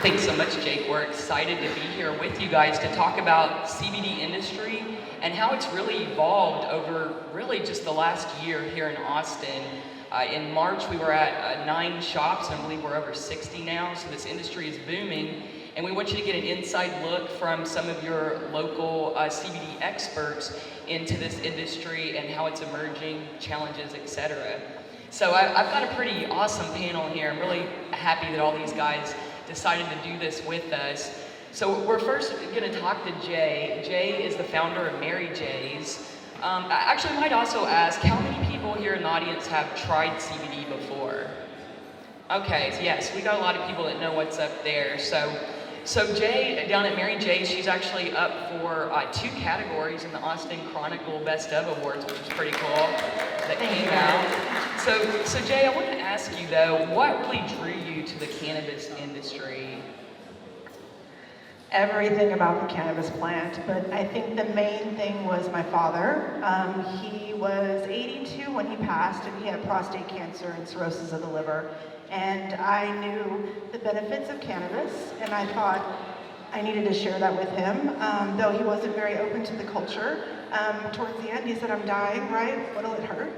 Thanks so much, Jake. We're excited to be here with you guys to talk about CBD industry and how it's really evolved over really just the last year here in Austin. In March, we were at 9 shops, and I believe we're over 60 now, so this industry is booming. And we want you to get an inside look from some of your local CBD experts into this industry and how it's emerging, challenges, etc. So I've got a pretty awesome panel here. I'm really happy that all these guys decided to do this with us. So we're first going to talk to Jay. Jay is the founder of MaryJae's. I actually might also ask, how many people here in the audience have tried CBD before? Okay, so yes, we got a lot of people that know what's up there. So Jay, down at MaryJae, she's actually up for 2 categories in the Austin Chronicle Best of Awards, which is pretty cool, that came out. So Jay, I want to ask you though, what really drew you to the cannabis industry? Everything about the cannabis plant, but I think the main thing was my father. He was 82 when he passed, and he had prostate cancer and cirrhosis of the liver. And I knew the benefits of cannabis, and I thought I needed to share that with him, though he wasn't very open to the culture. Towards the end, he said, "I'm dying, right? What'll it hurt?"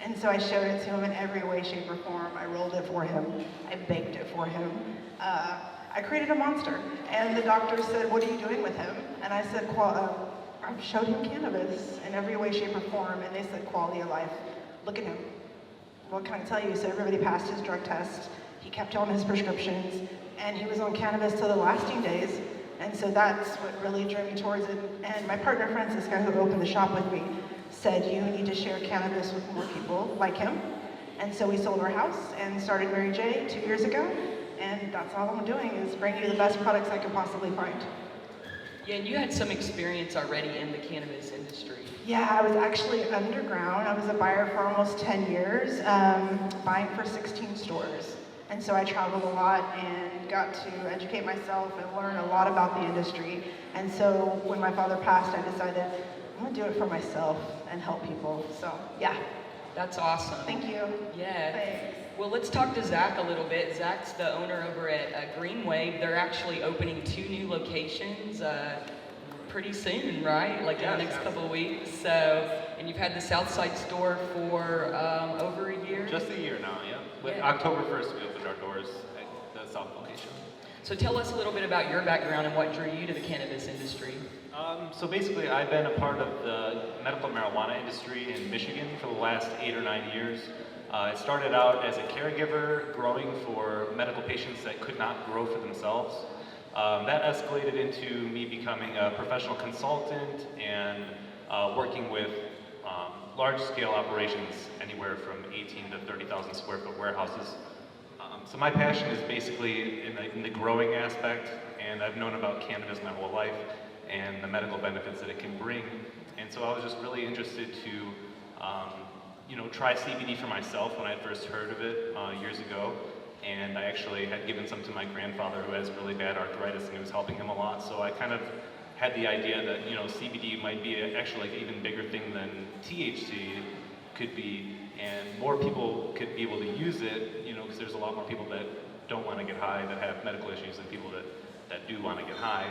And so I showed it to him in every way, shape, or form. I rolled it for him. I baked it for him. I created a monster, and the doctor said, "What are you doing with him?" And I said, I showed him cannabis in every way, shape, or form, and they said, "Quality of life. Look at him. What can I tell you?" So everybody passed his drug test. He kept on his prescriptions, and he was on cannabis till the lasting days. And so that's what really drew me towards it. And my partner Francisca, who opened the shop with me, said, "You need to share cannabis with more people like him." And so we sold our house and started MaryJae 2 years ago. And that's all I'm doing, is bring you the best products I could possibly find. Yeah, and you had some experience already in the cannabis industry. Yeah, I was actually underground. I was a buyer for almost 10 years, buying for 16 stores. And so I traveled a lot and got to educate myself and learn a lot about the industry. And so when my father passed, I decided I'm gonna do it for myself and help people. So yeah. That's awesome. Thank you. Yeah. Thanks. Well, let's talk to Zach a little bit. Zach's the owner over at Greenwave. They're actually opening 2 new locations pretty soon, right? Like in the next couple of weeks. So, and you've had the Southside store for over a year? Just a year now, yeah. With October 1st, we opened our doors at the South location. So tell us a little bit about your background and what drew you to the cannabis industry. So basically, I've been a part of the medical marijuana industry in Michigan for the last 8 or 9 years. It started out as a caregiver growing for medical patients that could not grow for themselves. That escalated into me becoming a professional consultant and working with large-scale operations, anywhere from 18 to 30,000 square foot warehouses. So my passion is basically in the growing aspect, and I've known about cannabis my whole life and the medical benefits that it can bring. And so I was just really interested to try CBD for myself when I first heard of it years ago. And I actually had given some to my grandfather who has really bad arthritis, and it was helping him a lot. So I kind of had the idea that CBD might be actually like an even bigger thing than THC could be, and more people could be able to use it, because there's a lot more people that don't want to get high, that have medical issues, than people that do want to get high.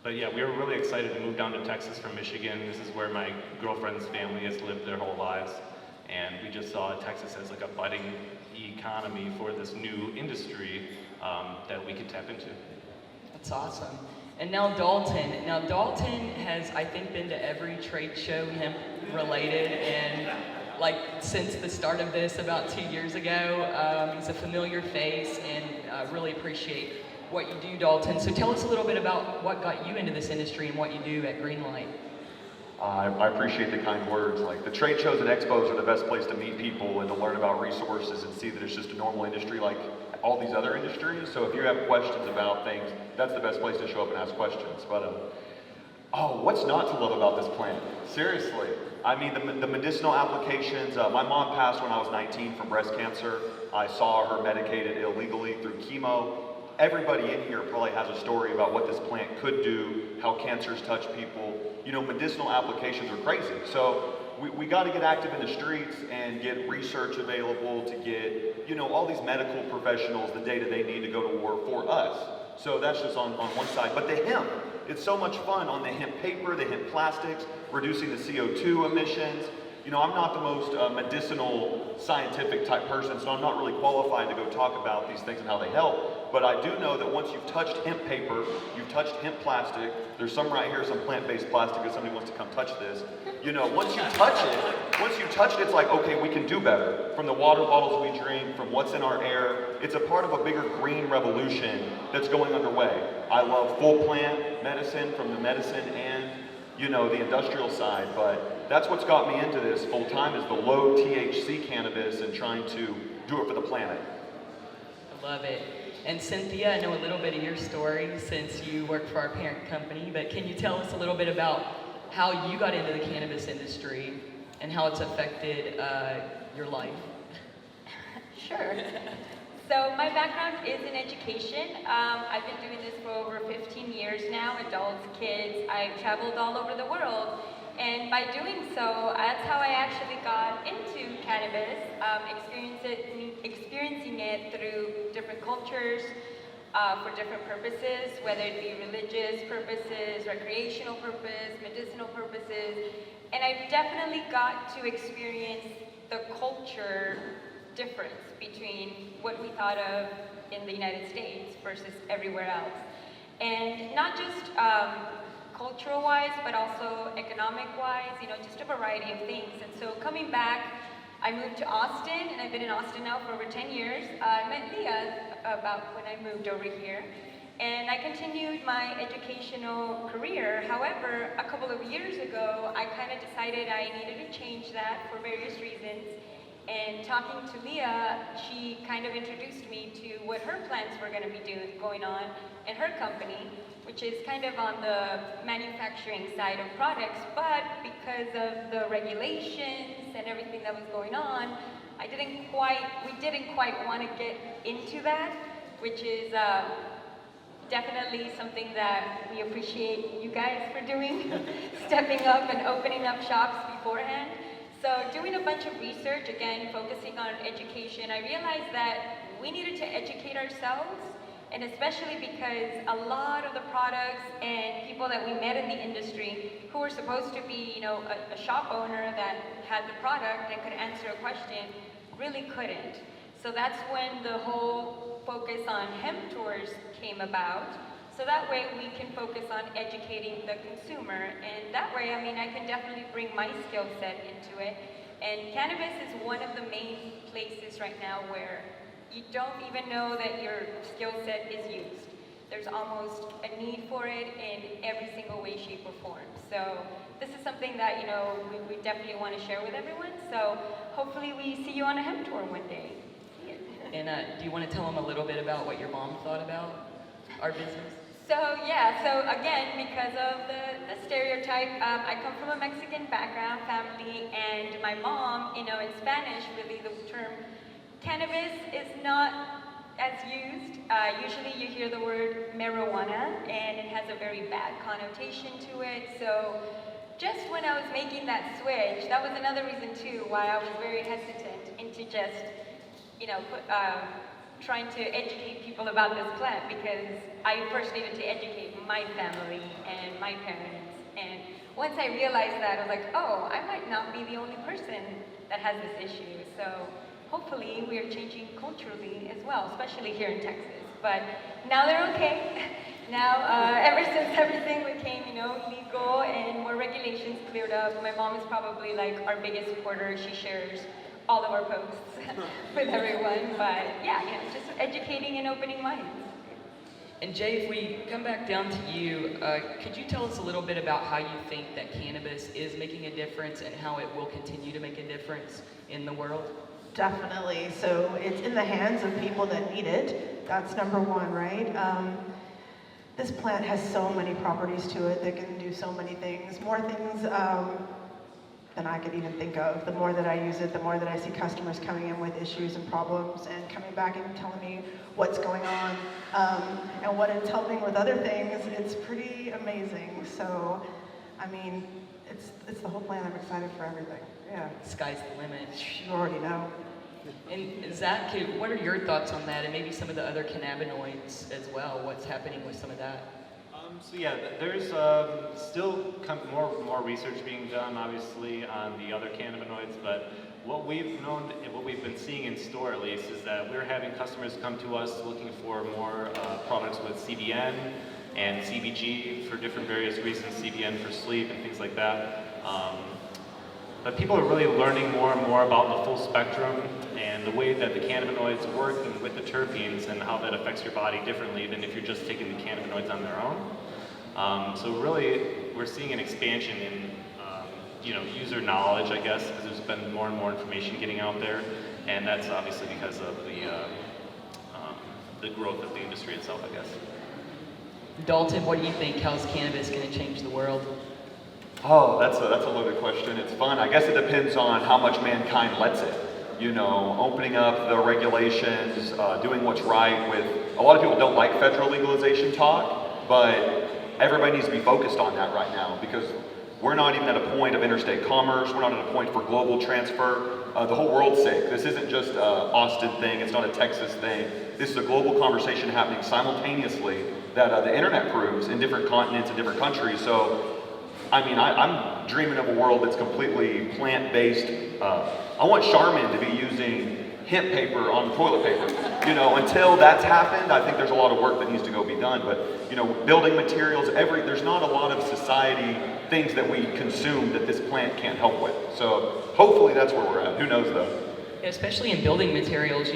But yeah, we were really excited to move down to Texas from Michigan. This is where my girlfriend's family has lived their whole lives. And we just saw Texas as like a budding economy for this new industry that we could tap into. That's awesome. And now Dalton. Now Dalton has, I think, been to every trade show hemp related, and like since the start of this about 2 years ago. He's a familiar face, and really appreciate what you do, Dalton. So tell us a little bit about what got you into this industry and what you do at Greenlight. I appreciate the kind words. Like, the trade shows and expos are the best place to meet people and to learn about resources and see that it's just a normal industry like all these other industries. So if you have questions about things, that's the best place to show up and ask questions. But what's not to love about this plant? Seriously. I mean, the medicinal applications. My mom passed when I was 19 from breast cancer. I saw her medicated illegally through chemo. Everybody in here probably has a story about what this plant could do, how cancers touch people. Medicinal applications are crazy. So we got to get active in the streets and get research available to get, you know, all these medical professionals the data they need to go to war for us. So that's just on one side. But the hemp, it's so much fun on the hemp paper, the hemp plastics, reducing the CO2 emissions. You know, I'm not the most medicinal, scientific type person, so I'm not really qualified to go talk about these things and how they help. But I do know that once you've touched hemp paper, you've touched hemp plastic, there's some right here, some plant-based plastic, if somebody wants to come touch this. You know, once you touch it, it's like, okay, we can do better. From the water bottles we drink, from what's in our air, it's a part of a bigger green revolution that's going underway. I love full plant medicine, from the medicine and, you know, the industrial side, but that's what's got me into this full time, is the low THC cannabis and trying to do it for the planet. I love it. And Cynthia, I know a little bit of your story since you work for our parent company, but can you tell us a little bit about how you got into the cannabis industry and how it's affected your life? Sure. So my background is in education. I've been doing this for over 15 years now, adults, kids. I've traveled all over the world. And by doing so, that's how I actually got into cannabis, experiencing it through different cultures, for different purposes, whether it be religious purposes, recreational purpose, medicinal purposes. And I've definitely got to experience the culture difference between what we thought of in the United States versus everywhere else. And not just cultural-wise, but also economic-wise, you know, just a variety of things. And so coming back, I moved to Austin, and I've been in Austin now for over 10 years. I met Leah about when I moved over here, and I continued my educational career. However, a couple of years ago, I kind of decided I needed to change that for various reasons. And talking to Leah, she kind of introduced me to what her plans were going to be going on in her company, which is kind of on the manufacturing side of products, but because of the regulations and everything that was going on, we didn't quite want to get into that, which is definitely something that we appreciate you guys for doing, stepping up and opening up shops beforehand. So doing a bunch of research, again, focusing on education, I realized that we needed to educate ourselves, and especially because a lot of the products and people that we met in the industry who were supposed to be, you know, a shop owner that had the product and could answer a question really couldn't. So that's when the whole focus on Hemp Tours came about. So that way we can focus on educating the consumer, and that way, I mean, I can definitely bring my skill set into it. And cannabis is one of the main places right now where you don't even know that your skill set is used. There's almost a need for it in every single way, shape, or form. So this is something that, you know, we definitely want to share with everyone. So hopefully we see you on a hemp tour one day. See it. And do you want to tell them a little bit about what your mom thought about our business? So yeah, so again, because of the stereotype, I come from a Mexican background family, and my mom, you know, in Spanish, really the term cannabis is not as used. Usually you hear the word marijuana, and it has a very bad connotation to it. So just when I was making that switch, that was another reason too why I was very hesitant into just, you know, trying to educate people about this plant, because I first needed to educate my family and my parents. And once I realized that, I was like, oh, I might not be the only person that has this issue. So hopefully we are changing culturally as well, especially here in Texas. But now they're okay. Now, ever since everything became, you know, legal and more regulations cleared up, my mom is probably like our biggest supporter. She shares all of our posts with everyone, but yeah, you know, just educating and opening minds. And Jay, if we come back down to you, could you tell us a little bit about how you think that cannabis is making a difference and how it will continue to make a difference in the world? Definitely. So it's in the hands of people that need it. That's number one, right? This plant has so many properties to it that can do so many things, more things than I could even think of. The more that I use it, the more that I see customers coming in with issues and problems and coming back and telling me what's going on and what it's helping with other things. It's pretty amazing. So, I mean, it's the whole plan. I'm excited for everything. Yeah, Sky's the limit. you already know. And Zach, what are your thoughts on that, and maybe some of the other cannabinoids as well? What's happening with some of that? So yeah, there's still more research being done, obviously, on the other cannabinoids. But what we've known, and what we've been seeing in store at least, is that we're having customers come to us looking for more products with CBN and CBG for different various reasons. CBN for sleep and things like that. But people are really learning more and more about the full spectrum and the way that the cannabinoids work and with the terpenes and how that affects your body differently than if you're just taking the cannabinoids on their own. So really, we're seeing an expansion in user knowledge, I guess, because there's been more and more information getting out there, and that's obviously because of the growth of the industry itself, I guess. Dalton, what do you think? How's cannabis going to change the world? Oh, that's a loaded question. It's fun. I guess it depends on how much mankind lets it. Opening up the regulations, doing what's right with, a lot of people don't like federal legalization talk, but everybody needs to be focused on that right now because we're not even at a point of interstate commerce, we're not at a point for global transfer. The whole world's sick. This isn't just an Austin thing, it's not a Texas thing. This is a global conversation happening simultaneously that the internet proves in different continents and different countries. So I'm dreaming of a world that's completely plant-based. I want Charmin to be using hemp paper on toilet paper. Until that's happened, I think there's a lot of work that needs to go be done. But, building materials, there's not a lot of society things that we consume that this plant can't help with. So hopefully that's where we're at. Who knows though? Especially in building materials,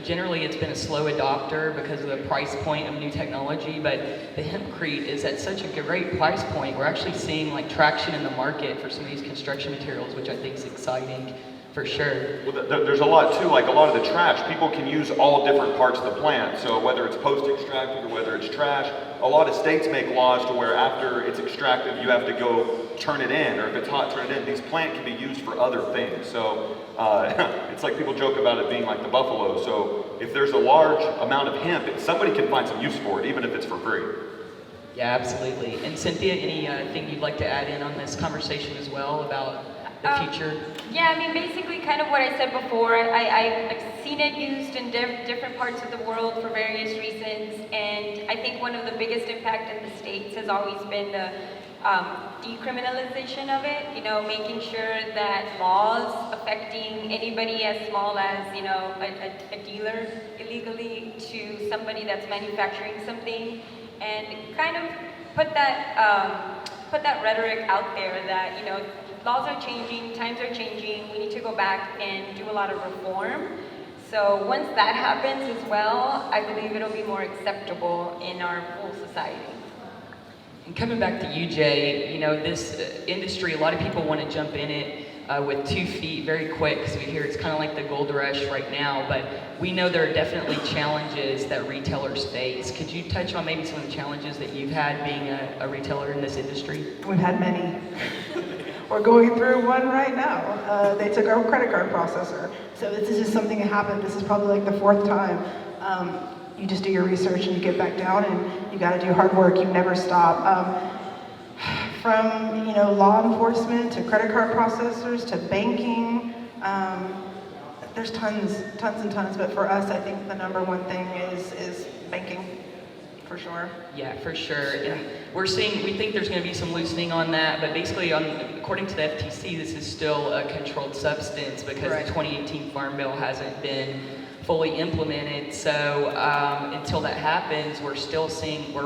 generally it's been a slow adopter because of the price point of new technology, but the hempcrete is at such a great price point. We're actually seeing traction in the market for some of these construction materials, which I think is exciting for sure. Well, there's a lot too, like a lot of the trash, people can use all different parts of the plant. So whether it's post-extracted or whether it's trash, a lot of states make laws to where after it's extracted, you have to go turn it in, or if it's hot, turn it in. These plants can be used for other things. So it's like people joke about it being like the buffalo. So if there's a large amount of hemp, somebody can find some use for it, even if it's for free. Yeah, absolutely. And Cynthia, anything you'd like to add in on this conversation as well about the future? Yeah, basically kind of what I said before. I've seen it used in different parts of the world for various reasons, and I think one of the biggest impact in the States has always been the decriminalization of it, making sure that laws affecting anybody as small as, a dealer illegally to somebody that's manufacturing something, and kind of put that rhetoric out there that, laws are changing, times are changing, we need to go back and do a lot of reform. So once that happens as well, I believe it'll be more acceptable in our full society. And coming back to you, Jay, this industry, a lot of people want to jump in it with 2 feet very quick, because we hear it's kind of like the gold rush right now, but we know there are definitely challenges that retailers face. Could you touch on maybe some of the challenges that you've had being a retailer in this industry? We've had many. We're going through one right now. They took our credit card processor. So this is just something that happened. This is probably like the 4th time. You just do your research and you get back down and you got to do hard work. You never stop. From law enforcement to credit card processors to banking, there's tons and tons. But for us, I think the number one thing is banking. For sure. Yeah, for sure. And we think there's going to be some loosening on that, but basically, according to the FTC, this is still a controlled substance because the 2018 Farm Bill hasn't been fully implemented. So until that happens, we're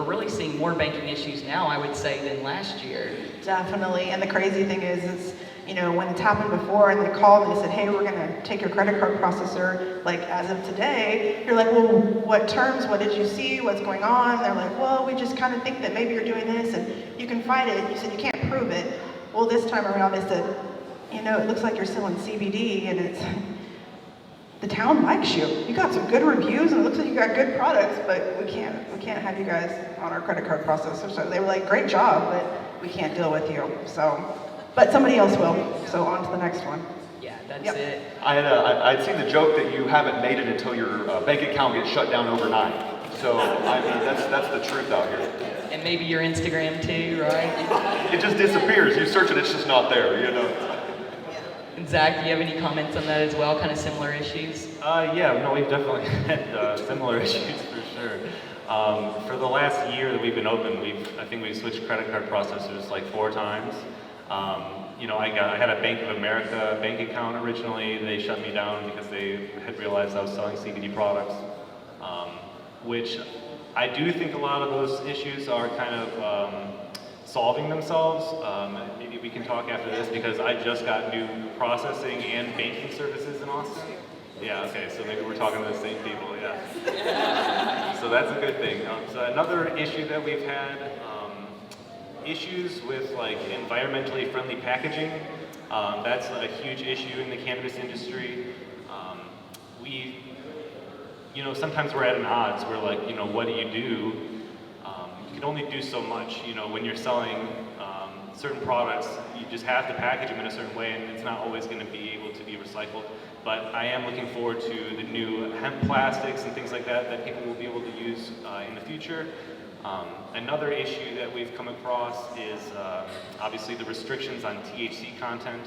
really seeing more banking issues now, I would say, than last year. Definitely. And the crazy thing is when it's happened before and they called and they said, hey, we're going to take your credit card processor, like as of today, you're like, well, what terms, what did you see, what's going on? And they're like, well, we just kind of think that maybe you're doing this and you can fight it. You said you can't prove it. Well, this time around they said, it looks like you're selling CBD and it's, the town likes you. You got some good reviews and it looks like you got good products, but we can't have you guys on our credit card processor. So they were like, great job, but we can't deal with you. So. But somebody else will, so on to the next one. Yeah, that's it. I'd seen the joke that you haven't made it until your bank account gets shut down overnight. So, that's the truth out here. And maybe your Instagram too, right? It just disappears. You search it, it's just not there, And Zach, do you have any comments on that as well? Kind of similar issues? Yeah, no, we've definitely had similar issues for sure. For the last year that we've been open, I think we've switched credit card processors like 4 times. You know, I had a Bank of America bank account originally. They shut me down because they had realized I was selling CBD products, which I do think a lot of those issues are kind of solving themselves. Maybe we can talk after this because I just got new processing and banking services in Austin. Yeah, okay, so maybe we're talking to the same people, yeah. So that's a good thing. So another issue that we've had, issues with like environmentally friendly packaging. That's a huge issue in the cannabis industry. You know, sometimes we're at an odds. We're like, you know, what do? You can only do so much. You know, when you're selling certain products, you just have to package them in a certain way, and it's not always going to be able to be recycled. But I am looking forward to the new hemp plastics and things like that that people will be able to use in the future. Another issue that we've come across is obviously the restrictions on THC content.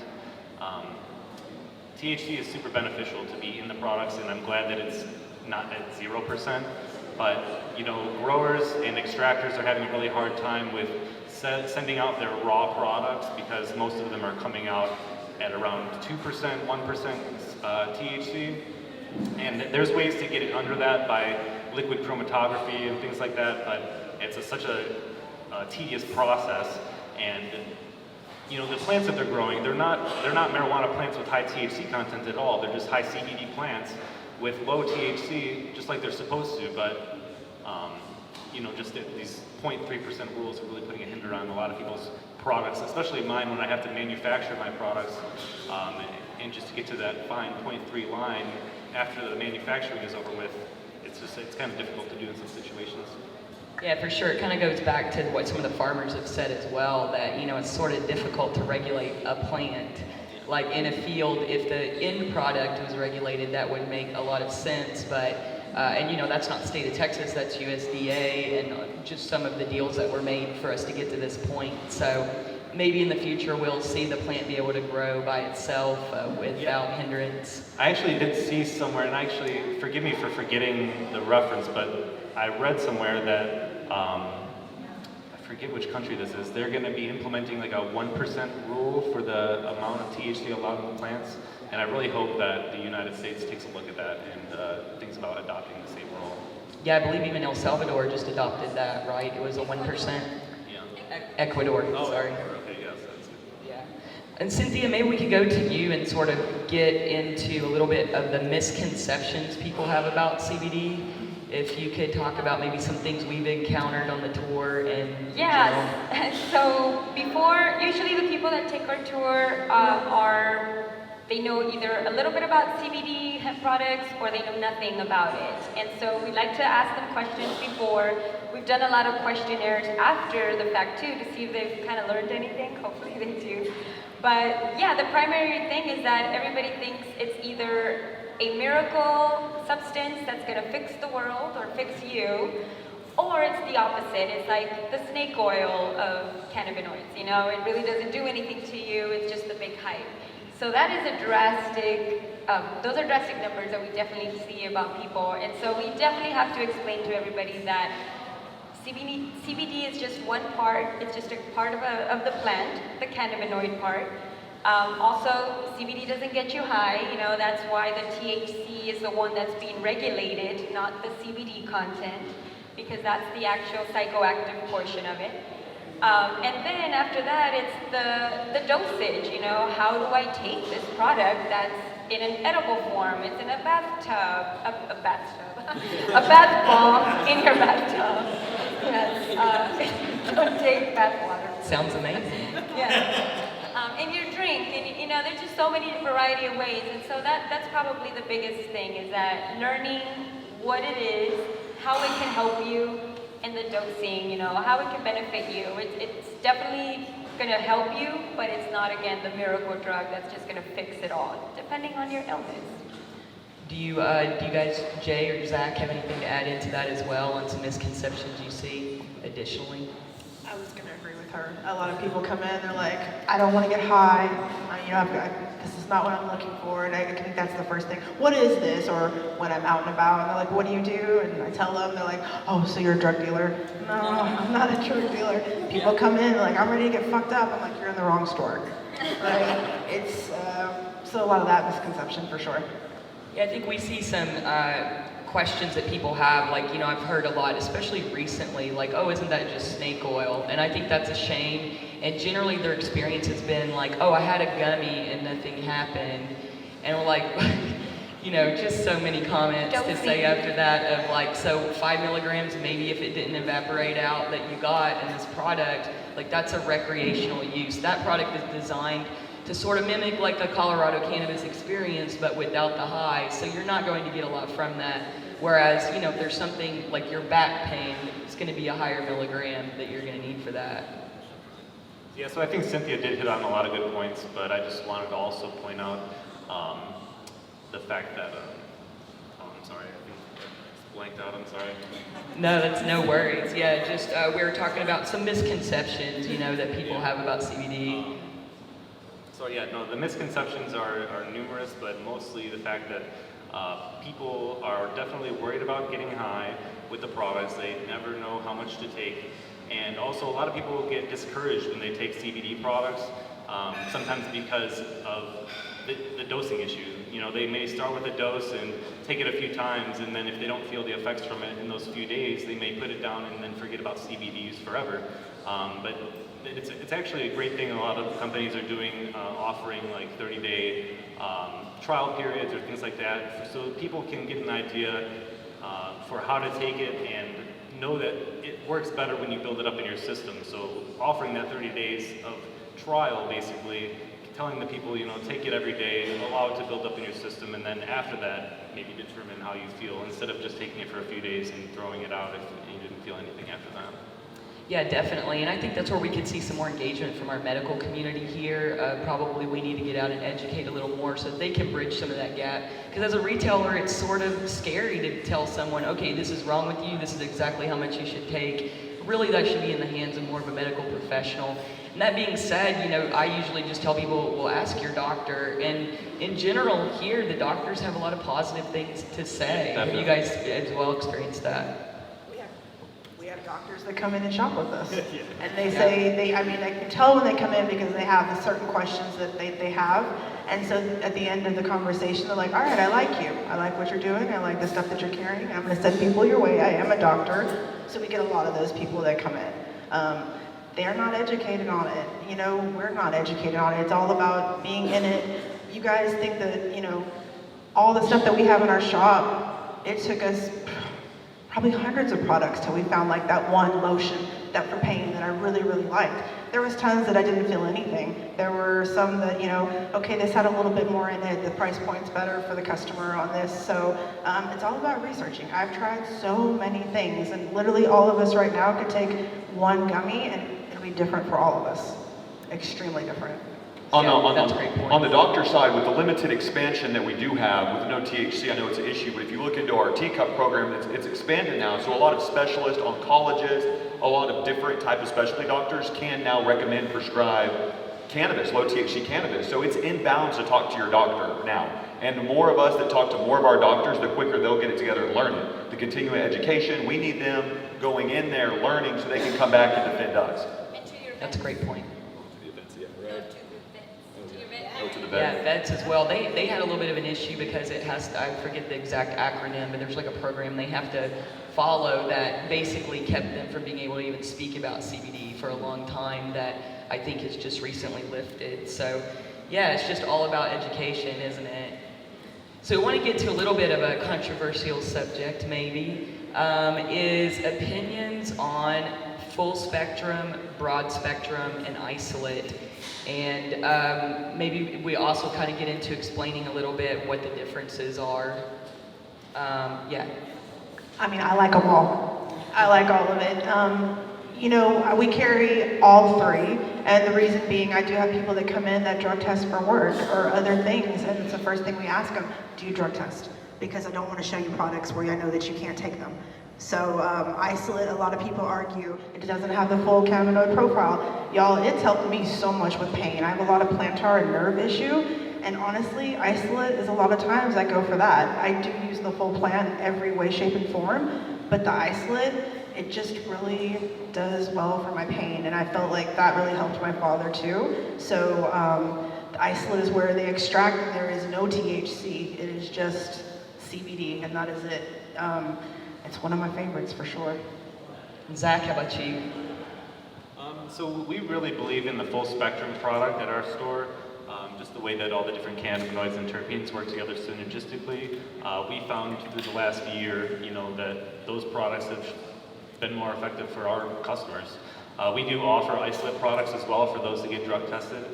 THC is super beneficial to be in the products, and I'm glad that it's not at 0%. But you know, growers and extractors are having a really hard time with sending out their raw products because most of them are coming out at around 2%, 1% THC. And there's ways to get it under that by liquid chromatography and things like that, but it's such a tedious process. And you know, the plants that they're growing, they're not marijuana plants with high THC content at all. They're just high CBD plants with low THC, just like they're supposed to. But you know, just these 0.3% rules are really putting a hinder on a lot of people's products, especially mine when I have to manufacture my products. And just to get to that fine 0.3 line after the manufacturing is over with, it's kind of difficult to do in some situations. Yeah, for sure. It kind of goes back to what some of the farmers have said as well, that, you know, it's sort of difficult to regulate a plant. Like in a field, if the end product was regulated, that would make a lot of sense, but, and you know, that's not the state of Texas, that's USDA, and just some of the deals that were made for us to get to this point. So maybe in the future we'll see the plant be able to grow by itself without hindrance. I actually did see somewhere, and actually, forgive me for forgetting the reference, but I read somewhere that, I forget which country this is, they're going to be implementing like a 1% rule for the amount of THC allowed in the plants, and I really hope that the United States takes a look at that and thinks about adopting the same rule. Yeah, I believe even El Salvador just adopted that, right? It was a 1%. Yeah. Ecuador, Oh, sorry. okay, yes, that's good. Yeah. And Cynthia, maybe we could go to you and sort of get into a little bit of the misconceptions people have about CBD. If you could talk about maybe some things we've encountered on the tour and Yes. So usually the people that take our tour they know either a little bit about CBD hemp products or they know nothing about it. And so we like to ask them questions before. We've done a lot of questionnaires after the fact too to see if they've kind of learned anything. Hopefully they do. But yeah, the primary thing is that everybody thinks it's either a miracle substance that's going to fix the world or fix you, or it's the opposite. It's like the snake oil of cannabinoids, you know, it really doesn't do anything to you, it's just a big hype. So that is a drastic, those are drastic numbers that we definitely see about people, and so we definitely have to explain to everybody that CBD is just one part, it's just a part of the plant, the cannabinoid part. Also, CBD doesn't get you high, you know, that's why the THC is the one that's being regulated, not the CBD content, because that's the actual psychoactive portion of it. And then after that, it's the dosage, you know, how do I take this product that's in an edible form? It's in a bathtub, a bath bomb in your bathtub. Yes, don't take bath water. sounds amazing. Yeah. In your drink, and you know, there's just so many variety of ways, and so that's probably the biggest thing, is that learning what it is, how it can help you, and the dosing, you know, how it can benefit you. It's definitely going to help you, but it's not, again, the miracle drug that's just going to fix it all, depending on your illness. Do you guys, Jay or Zach, have anything to add into that as well, and some misconceptions you see additionally? I was going to agree with her. A lot of people come in, they're like, I don't want to get high. This is not what I'm looking for. And I think that's the first thing. What is this? Or when I'm out and about, and they're like, what do you do? And I tell them, they're like, oh, so you're a drug dealer? No, I'm not a drug dealer. People come in, like, I'm ready to get fucked up. I'm like, you're in the wrong store. Right? It's, so a lot of that misconception for sure. Yeah, I think we see some questions that people have, like, I've heard a lot, especially recently, like, oh, isn't that just snake oil? And I think that's a shame. And generally their experience has been like, oh, I had a gummy and nothing happened. And we're like, just so many comments to say after that of like, so 5 milligrams, maybe if it didn't evaporate out that you got in this product, like that's a recreational use. That product is designed to sort of mimic like the Colorado cannabis experience, but without the high. So you're not going to get a lot from that. Whereas, if there's something like your back pain, it's going to be a higher milligram that you're going to need for that. Yeah, so I think Cynthia did hit on a lot of good points, but I just wanted to also point out the fact that, I'm sorry, I think it's blanked out, I'm sorry. No, that's no worries. Yeah, just we were talking about some misconceptions, that people have about CBD. So yeah, no, the misconceptions are numerous, but mostly the fact that people are definitely worried about getting high with the products. They never know how much to take. And also a lot of people get discouraged when they take CBD products, sometimes because of the dosing issue. They may start with a dose and take it a few times, and then if they don't feel the effects from it in those few days, they may put it down and then forget about CBD use forever. But it's actually a great thing a lot of companies are doing, offering like 30-day trial periods or things like that, so people can get an idea for how to take it and know that it works better when you build it up in your system. So offering that 30 days of trial, basically, telling the people, take it every day, allow it to build up in your system, and then after that, maybe determine how you feel, instead of just taking it for a few days and throwing it out if you didn't feel anything after that. Yeah, definitely, and I think that's where we could see some more engagement from our medical community here. Probably we need to get out and educate a little more so that they can bridge some of that gap. Because as a retailer, it's sort of scary to tell someone, okay, this is wrong with you, this is exactly how much you should take. Really, that should be in the hands of more of a medical professional. And that being said, I usually just tell people, well, ask your doctor. And in general, here, the doctors have a lot of positive things to say. Have you guys as well experienced that? We have doctors that come in and shop with us. And they say, I can tell when they come in because they have the certain questions that they have. And so at the end of the conversation, they're like, all right, I like you. I like what you're doing. I like the stuff that you're carrying. I'm going to send people your way. I am a doctor. So we get a lot of those people that come in. They're not educated on it. We're not educated on it. It's all about being in it. You guys think that, all the stuff that we have in our shop, it took us probably hundreds of products till we found like that one lotion that for pain that I really, really liked. There was tons that I didn't feel anything. There were some that, okay, this had a little bit more in it, the price point's better for the customer on this. So it's all about researching. I've tried so many things, and literally all of us right now could take one gummy and it'll be different for all of us. Extremely different. On the doctor side, with the limited expansion that we do have with no THC, I know it's an issue, but if you look into our teacup program, it's expanded now. So a lot of specialists, oncologists, a lot of different type of specialty doctors can now recommend, prescribe cannabis, low THC cannabis. So it's in bounds to talk to your doctor now. And the more of us that talk to more of our doctors, the quicker they'll get it together and learn it. The continuing education, we need them going in there learning so they can come back and defend us. That's a great point. Yeah, vets as well. They had a little bit of an issue because it has to, I forget the exact acronym, but there's like a program they have to follow that basically kept them from being able to even speak about CBD for a long time, that I think has just recently lifted. So yeah, it's just all about education, isn't it? So I want to get to a little bit of a controversial subject maybe, is opinions on full spectrum, broad spectrum, and isolate. And maybe we also kind of get into explaining a little bit what the differences are. Yeah. I like them all. I like all of it. We carry all three, and the reason being, I do have people that come in that drug test for work or other things, and it's the first thing we ask them, do you drug test? Because I don't want to show you products where I know that you can't take them. So isolate, a lot of people argue it doesn't have the full cannabinoid profile. Y'all, it's helped me so much with pain. I have a lot of plantar and nerve issue, and honestly, isolate is a lot of times I go for that. I do use the full plant in every way, shape, and form, but the isolate, it just really does well for my pain, and I felt like that really helped my father too. So the isolate is where they extract, and there is no THC. It is just CBD, and that is it. It's one of my favorites for sure. Zach, how about you? So we really believe in the full spectrum product at our store. Just the way that all the different cannabinoids and terpenes work together synergistically. We found through the last year, that those products have been more effective for our customers. We do offer isolate products as well for those that get drug tested.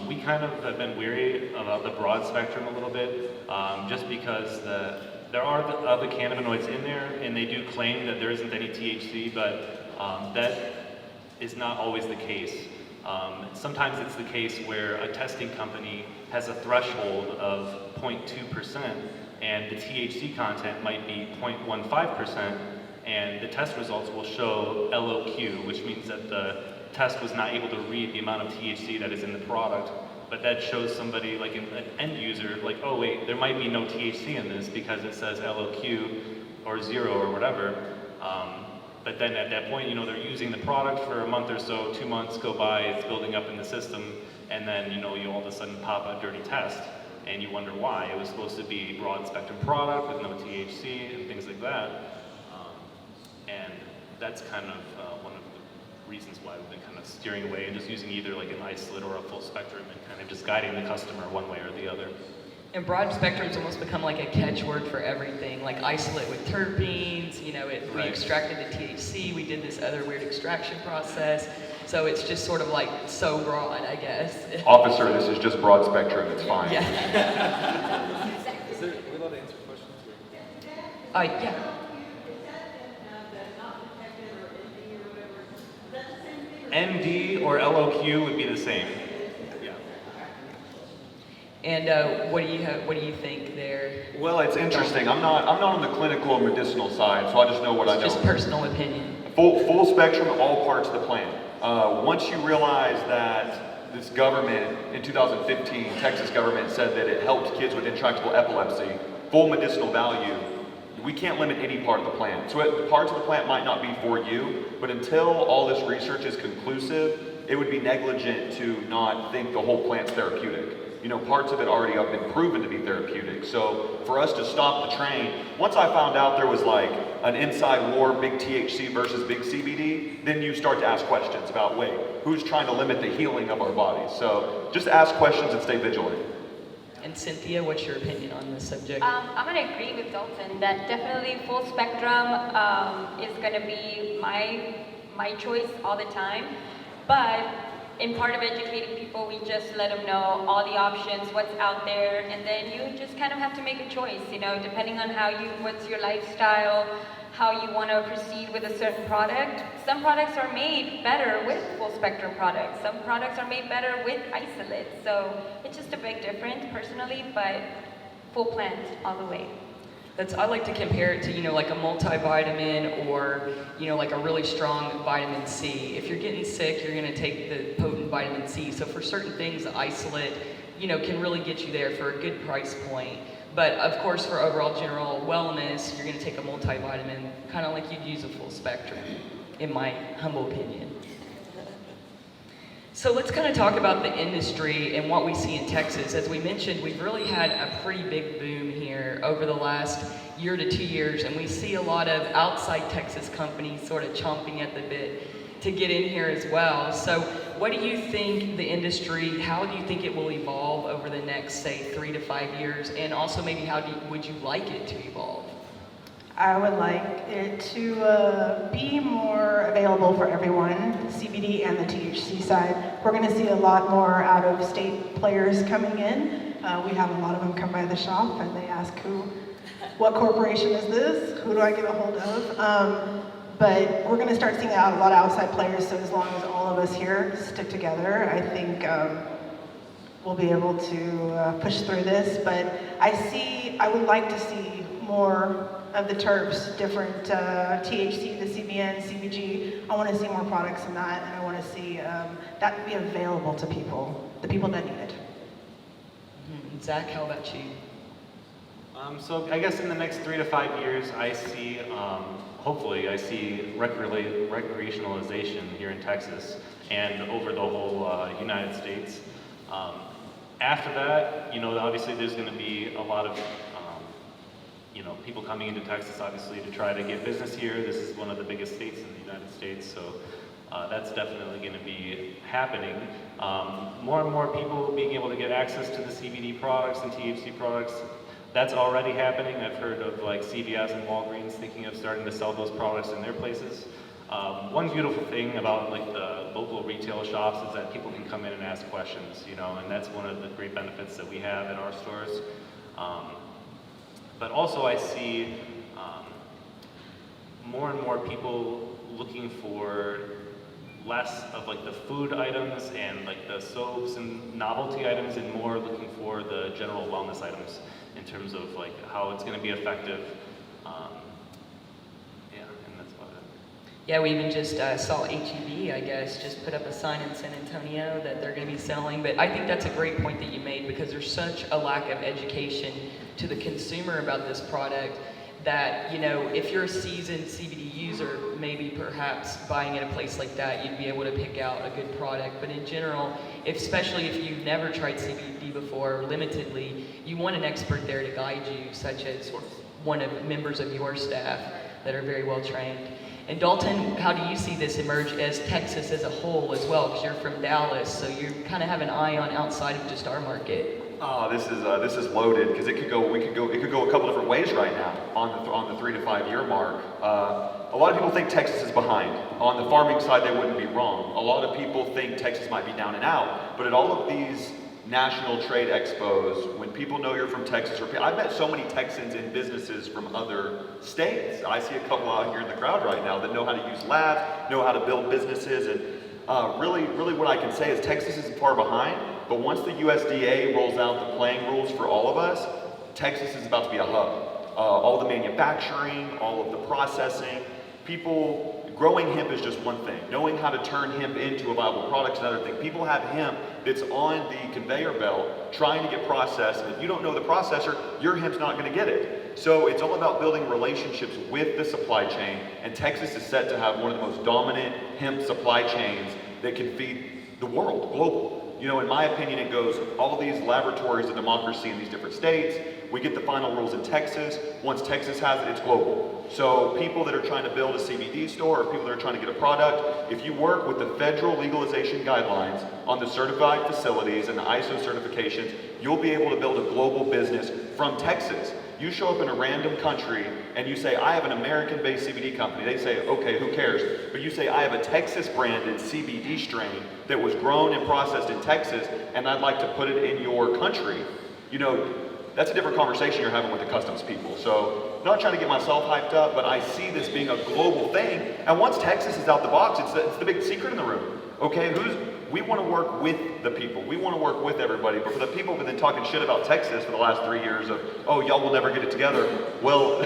We kind of have been weary about the broad spectrum a little bit, just because there are other cannabinoids in there, and they do claim that there isn't any THC, but that is not always the case. Sometimes it's the case where a testing company has a threshold of 0.2%, and the THC content might be 0.15%, and the test results will show LOQ, which means that the test was not able to read the amount of THC that is in the product. But that shows somebody, like an end user, like, oh wait, there might be no THC in this because it says LOQ or 0 or whatever. But then at that point, they're using the product for a month or so, 2 months go by, it's building up in the system, and then you all of a sudden pop a dirty test, and you wonder why. It was supposed to be a broad spectrum product with no THC and things like that. And that's kind of one of the reasons why we've been kind of steering away and just using either like an isolate or a full spectrum and kind of just guiding the customer one way or the other. And broad spectrum's almost become like a catchword for everything, like isolate with terpenes, we extracted the THC, we did this other weird extraction process, so it's just sort of like so broad, I guess. Officer, this is just broad spectrum, it's fine. Yeah. Are we allowed to answer questions? Yeah. ND or LOQ would be the same. And what do you think there? Well, it's interesting. I'm not on the clinical or medicinal side, so I just know what I know. Just personal opinion. Full spectrum, all parts of the plant. Once you realize that this government in 2015, Texas government said that it helped kids with intractable epilepsy, full medicinal value, we can't limit any part of the plant. So parts of the plant might not be for you, but until all this research is conclusive, it would be negligent to not think the whole plant's therapeutic. Parts of it already have been proven to be therapeutic. So for us to stop the train, once I found out there was like an inside war, big THC versus big CBD, then you start to ask questions about, wait, who's trying to limit the healing of our bodies? So just ask questions and stay vigilant. And Cynthia, what's your opinion on this subject? I'm going to agree with Dalton that definitely full spectrum is going to be my choice all the time. But in part of educating people, we just let them know all the options, what's out there, and then you just kind of have to make a choice, depending on what's your lifestyle, how you want to proceed with a certain product. Some products are made better with full spectrum products. Some products are made better with isolate. So it's just a big difference personally, but full plant all the way. I like to compare it to, like a multivitamin or, like a really strong vitamin C. If you're getting sick, you're going to take the potent vitamin C. So for certain things, the isolate, can really get you there for a good price point. But of course, for overall general wellness, you're going to take a multivitamin, kind of like you'd use a full spectrum, in my humble opinion. So let's kind of talk about the industry and what we see in Texas. As we mentioned, we've really had a pretty big boom here over the last year to 2 years, and we see a lot of outside Texas companies sort of chomping at the bit to get in here as well. So what do you think the industry, how do you think it will evolve over the next, say, 3 to 5 years? And also maybe would you like it to evolve? I would like it to be more available for everyone, CBD and the THC side. We're going to see a lot more out-of-state players coming in. We have a lot of them come by the shop and they ask, what corporation is this? Who do I get a hold of? But we're going to start seeing a lot of outside players, so as long as all of us here stick together, I think we'll be able to push through this. But I would like to see more of the terps, different THC, the CBN, CBG. I want to see more products in that, and I want to see that be available to people, the people that need it. Zach, how about you? So I guess in the next 3 to 5 years, I see, hopefully, I see recreationalization here in Texas and over the whole United States. After that, you know, obviously there's going to be a lot of, you know, people coming into Texas, obviously, to try to get business here. This is one of the biggest states in the United States, so that's definitely going to be happening. More and more people being able to get access to the CBD products and THC products. That's already happening. I've heard of like CVS and Walgreens thinking of starting to sell those products in their places. One beautiful thing about like the local retail shops is that people can come in and ask questions, you know, and that's one of the great benefits that we have in our stores. But also I see more and more people looking for less of like the food items and like the soaps and novelty items and more looking for the general wellness items in terms of like how it's going to be effective. Yeah, and that's about it. Yeah, we even just saw HEB, I guess, just put up a sign in San Antonio that they're going to be selling. But I think that's a great point that you made, because there's such a lack of education to the consumer about this product that, you know, if you're a seasoned CBD user, maybe perhaps buying at a place like that, you'd be able to pick out a good product. But in general, especially if you've never tried CBD before, limitedly, you want an expert there to guide you, such as one of members of your staff that are very well trained. And Dalton, how do you see this emerge as Texas as a whole as well? Because you're from Dallas, so you kind of have an eye on outside of just our market. Oh, this is loaded, because it could go a couple different ways right now on the 3 to 5 year mark. A lot of people think Texas is behind. On the farming side, they wouldn't be wrong. A lot of people think Texas might be down and out, but at all of these national trade expos, when people know you're from Texas, or I've met so many Texans in businesses from other states. I see a couple out here in the crowd right now that know how to use labs, know how to build businesses, and really what I can say is Texas is far behind, but once the USDA rolls out the playing rules for all of us, Texas is about to be a hub. All the manufacturing, all of the processing, growing hemp is just one thing. Knowing how to turn hemp into a viable product is another thing. People have hemp that's on the conveyor belt trying to get processed, and if you don't know the processor, your hemp's not going to get it. So it's all about building relationships with the supply chain, and Texas is set to have one of the most dominant hemp supply chains that can feed the world, global. You know, in my opinion, it goes all of these laboratories of democracy in these different states. We get the final rules in Texas. Once Texas has it, it's global. So people that are trying to build a CBD store, or people that are trying to get a product, if you work with the federal legalization guidelines on the certified facilities and the ISO certifications, you'll be able to build a global business from Texas. You show up in a random country and you say, I have an American-based CBD company. They say, okay, who cares? But you say, I have a Texas-branded CBD strain that was grown and processed in Texas, and I'd like to put it in your country. You know, that's a different conversation you're having with the customs people. So, not trying to get myself hyped up, but I see this being a global thing. And once Texas is out the box, it's the big secret in the room. Okay, we want to work with the people. We want to work with everybody. But for the people who've been talking shit about Texas for the last 3 years of, oh, y'all will never get it together. Well,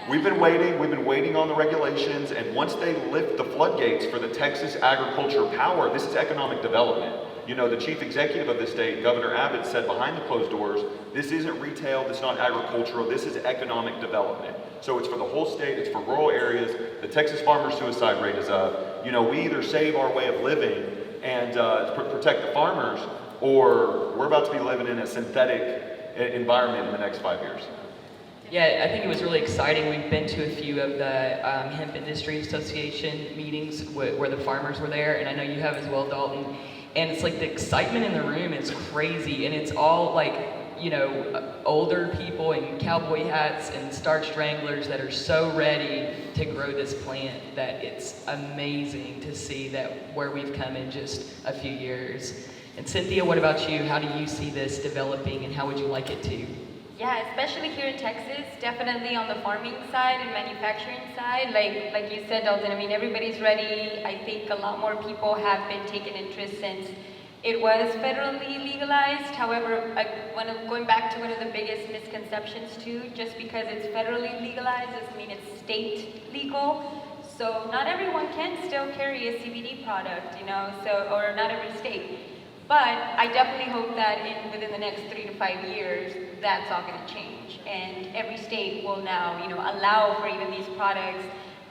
we've been waiting on the regulations, and once they lift the floodgates for the Texas agriculture power, this is economic development. You know, the chief executive of the state, Governor Abbott, said behind the closed doors, this isn't retail, this is not agricultural, this is economic development. So it's for the whole state, it's for rural areas. The Texas farmer suicide rate is up. You know, we either save our way of living and protect the farmers, or we're about to be living in a synthetic environment in the next 5 years. Yeah, I think it was really exciting. We've been to a few of the Hemp Industry Association meetings where the farmers were there, and I know you have as well, Dalton. And it's like the excitement in the room is crazy, and it's all like, you know, older people in cowboy hats and starched wranglers that are so ready to grow this plant that it's amazing to see that where we've come in just a few years. And Cynthia, what about you? How do you see this developing, and how would you like it to? Yeah, especially here in Texas, definitely on the farming side and manufacturing side. Like you said, Dalton, I mean, everybody's ready. I think a lot more people have been taking interest since It was federally legalized. However, going back to one of the biggest misconceptions too, just because it's federally legalized doesn't mean it's state legal. So not everyone can still carry a CBD product, or not every state. But I definitely hope that within the next 3 to 5 years, that's all going to change. And every state will now, allow for even these products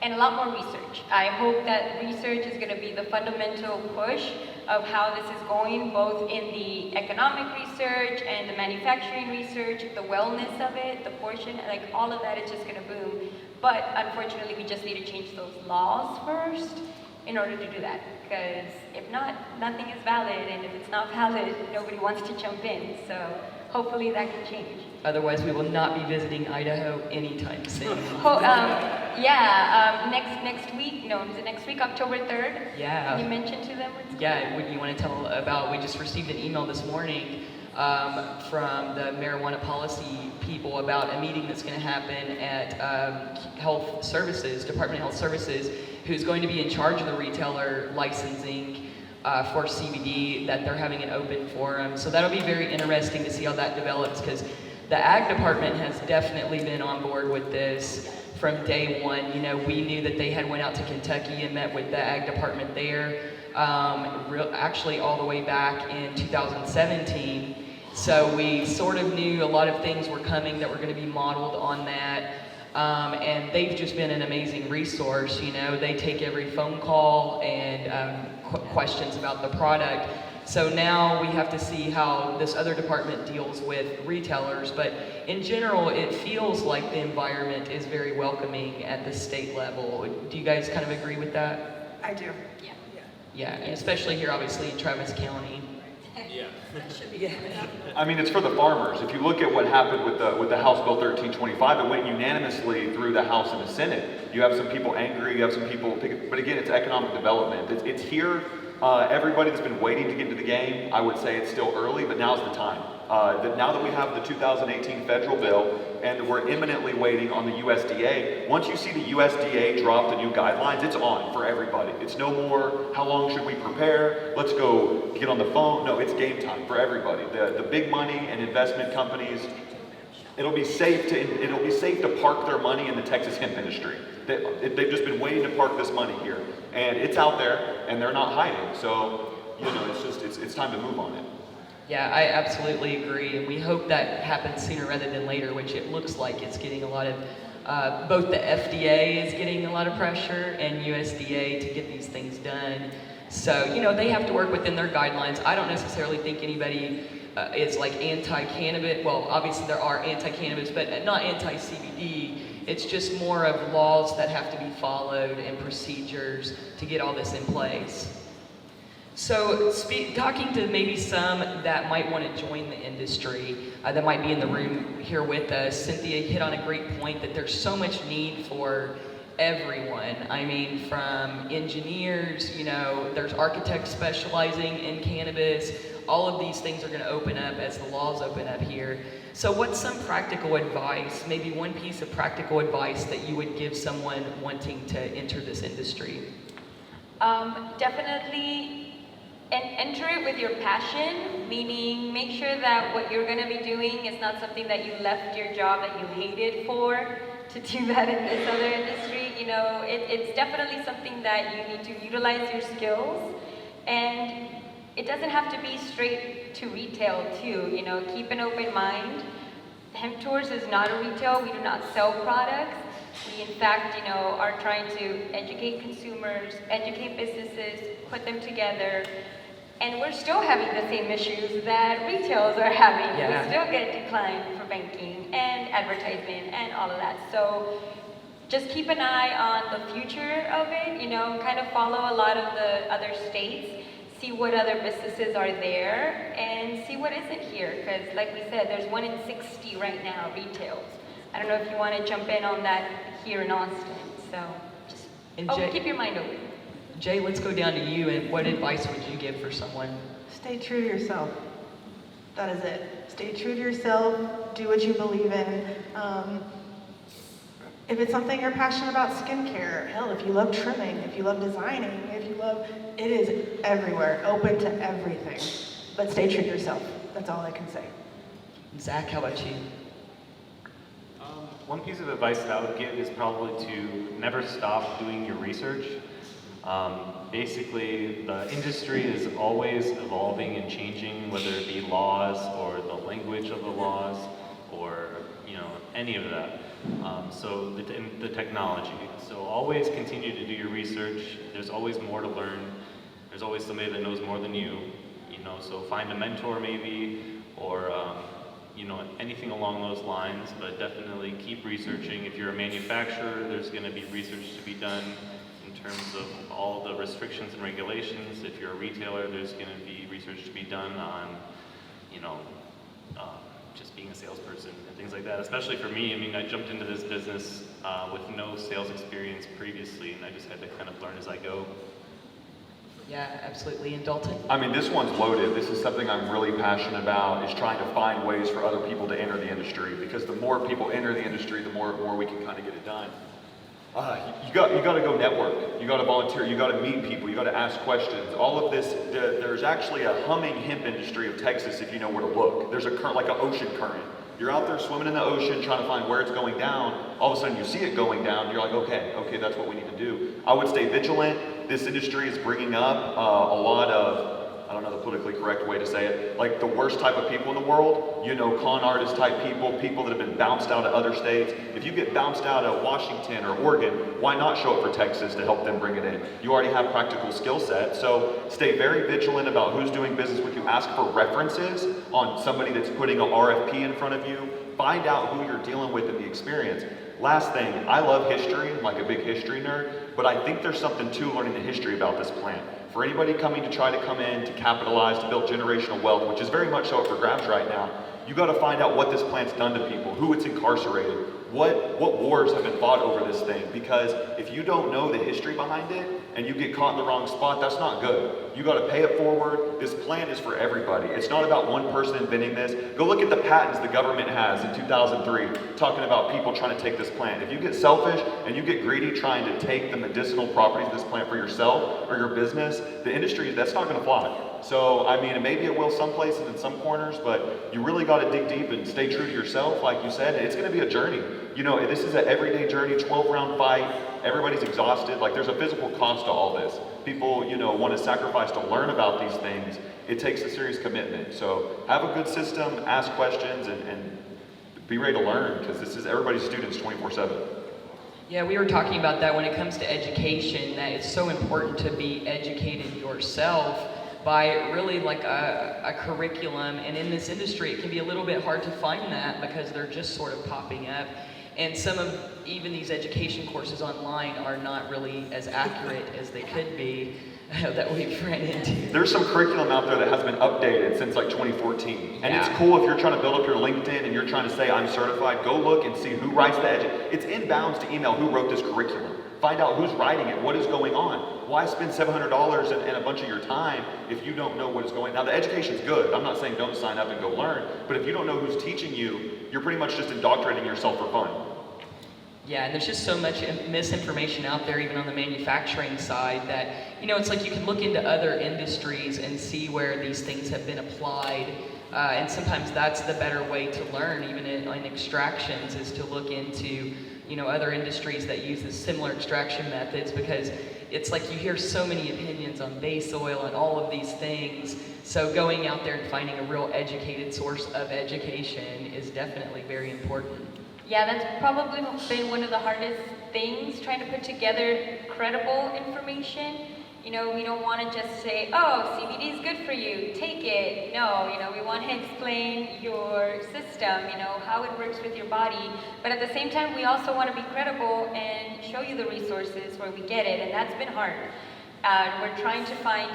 and a lot more research. I hope that research is going to be the fundamental push of how this is going, both in the economic research and the manufacturing research, the wellness of it, the portion, like all of that is just going to boom. But unfortunately, we just need to change those laws first in order to do that. Because if not, nothing is valid, and if it's not valid, nobody wants to jump in. So hopefully that can change. Otherwise, we will not be visiting Idaho anytime soon. Next week, is it next week, October 3rd? Yeah. Can you mention to them what's Yeah, what you want to tell about, we just received an email this morning from the marijuana policy people about a meeting that's going to happen at Health Services, Department of Health Services, who's going to be in charge of the retailer licensing for CBD, that they're having an open forum. So that'll be very interesting to see how that develops, because the Ag Department has definitely been on board with this from day one. We knew that they had went out to Kentucky and met with the Ag Department there, actually all the way back in 2017. So we sort of knew a lot of things were coming that were going to be modeled on that. And they've just been an amazing resource. They take every phone call and questions about the product. So now we have to see how this other department deals with retailers, but in general, it feels like the environment is very welcoming at the state level. Do you guys kind of agree with that? I do. Yeah, and especially here, obviously, in Travis County. Yeah. I mean, it's for the farmers. If you look at what happened with the House Bill 1325, it went unanimously through the House and the Senate. You have some people angry, you have some people, but again, it's economic development. It's here. Everybody that's been waiting to get into the game, I would say it's still early, but now's the time. Now that we have the 2018 federal bill and we're imminently waiting on the USDA, once you see the USDA drop the new guidelines, it's on for everybody. It's no more, how long should we prepare? Let's go get on the phone. No, it's game time for everybody. The big money and investment companies, it'll be safe to park their money in the Texas hemp industry. They've just been waiting to park this money here, and it's out there, and they're not hiding. So, it's time to move on it. Yeah, I absolutely agree, and we hope that happens sooner rather than later, which it looks like it's getting a lot of, both the FDA is getting a lot of pressure and USDA to get these things done. So, they have to work within their guidelines. I don't necessarily think anybody is like anti-cannabis. Well, obviously there are anti-cannabis, but not anti-CBD. It's just more of laws that have to be followed and procedures to get all this in place. So talking to maybe some that might want to join the industry, that might be in the room here with us, Cynthia hit on a great point that there's so much need for everyone. I mean, from engineers, there's architects specializing in cannabis. All of these things are going to open up as the laws open up here. So what's some practical advice, maybe one piece of practical advice that you would give someone wanting to enter this industry? Definitely enter it with your passion, meaning make sure that what you're going to be doing is not something that you left your job that you hated for to do that in this other industry. It's definitely something that you need to utilize your skills, and it doesn't have to be straight to retail too. Keep an open mind. Hemp Tours is not a retail. We do not sell products. We, in fact, are trying to educate consumers, educate businesses, put them together. And we're still having the same issues that retails are having. Yeah. We still get declined for banking and advertisement and all of that. So just keep an eye on the future of it, kind of follow a lot of the other states, see what other businesses are there, and see what isn't here. Because like we said, there's 1 in 60 right now, retails. I don't know if you want to jump in on that here in Austin. So just keep your mind open. Jay, let's go down to you, and what advice would you give for someone? Stay true to yourself. That is it. Stay true to yourself. Do what you believe in. If it's something you're passionate about, skincare, hell, if you love trimming, if you love designing, it is everywhere, open to everything. But stay true to yourself. That's all I can say. Zach, how about you? One piece of advice that I would give is probably to never stop doing your research. Basically, the industry is always evolving and changing, whether it be laws or the language of the laws or any of that. So the technology. So always continue to do your research. There's always more to learn. There's always somebody that knows more than you. So find a mentor maybe, or anything along those lines. But definitely keep researching. If you're a manufacturer, there's going to be research to be done in terms of all the restrictions and regulations. If you're a retailer, there's going to be research to be done on, just being a salesperson and things like that. Especially for me, I mean, I jumped into this business with no sales experience previously, and I just had to kind of learn as I go. Yeah, absolutely. And Dalton? I mean, this one's loaded. This is something I'm really passionate about, is trying to find ways for other people to enter the industry, because the more people enter the industry, the more we can kind of get it done. You got to go network. You got to volunteer. You got to meet people. You got to ask questions. All of this. There's actually a humming hemp industry of Texas if you know where to look. There's a current, like an ocean current. You're out there swimming in the ocean trying to find where it's going down. All of a sudden you see it going down. You're like, okay, that's what we need to do. I would stay vigilant. This industry is bringing up a lot of, I don't know the politically correct way to say it, like the worst type of people in the world. Con artist type people that have been bounced out of other states. If you get bounced out of Washington or Oregon, why not show up for Texas to help them bring it in? You already have practical skill set. So stay very vigilant about who's doing business with you. Ask for references on somebody that's putting an RFP in front of you. Find out who you're dealing with in the experience. Last thing, I love history. I'm like a big history nerd, but I think there's something to learning the history about this plant. For anybody coming to try to come in, to capitalize, to build generational wealth, which is very much so up for grabs right now, you got to find out what this plant's done to people, who it's incarcerated, what wars have been fought over this thing. Because if you don't know the history behind it and you get caught in the wrong spot, that's not good. You got to pay it forward. This plant is for everybody. It's not about one person inventing this. Go look at the patents the government has in 2003 talking about people trying to take this plant. If you get selfish and you get greedy trying to take the medicinal properties of this plant for yourself or your business, the industry, that's not going to fly. So, I mean, maybe it will some places in some corners, but you really got to dig deep and stay true to yourself, like you said. It's going to be a journey. This is an everyday journey, 12-round fight. Everybody's exhausted. Like, there's a physical cost to all this. People, want to sacrifice to learn about these things. It takes a serious commitment. So have a good system, ask questions, and be ready to learn, because this is everybody's students 24/7. Yeah, we were talking about that when it comes to education, that it's so important to be educated yourself by really like a curriculum. And in this industry, it can be a little bit hard to find that because they're just sort of popping up. And some of even these education courses online are not really as accurate as they could be that we've ran into. There's some curriculum out there that hasn't been updated since like 2014. And Yeah. it's cool if you're trying to build up your LinkedIn and you're trying to say, I'm certified, go look and see who writes the It's inbounds to email who wrote this curriculum. Find out who's writing it, what is going on. Why spend $700 and a bunch of your time if you don't know what is going on? Now the education's good. I'm not saying don't sign up and go learn, but if you don't know who's teaching you, you're pretty much just indoctrinating yourself for fun. Yeah, and there's just so much misinformation out there, even on the manufacturing side, that, it's like you can look into other industries and see where these things have been applied. And sometimes that's the better way to learn, even in extractions, is to look into, other industries that use the similar extraction methods, because it's like you hear so many opinions on base oil and all of these things. So going out there and finding a real educated source of education is definitely very important. Yeah, that's probably been one of the hardest things, trying to put together credible information. We don't want to just say, oh, CBD is good for you, take it. No, we want to explain your system, how it works with your body. But at the same time, we also want to be credible and show you the resources where we get it, and that's been hard. We're trying to find,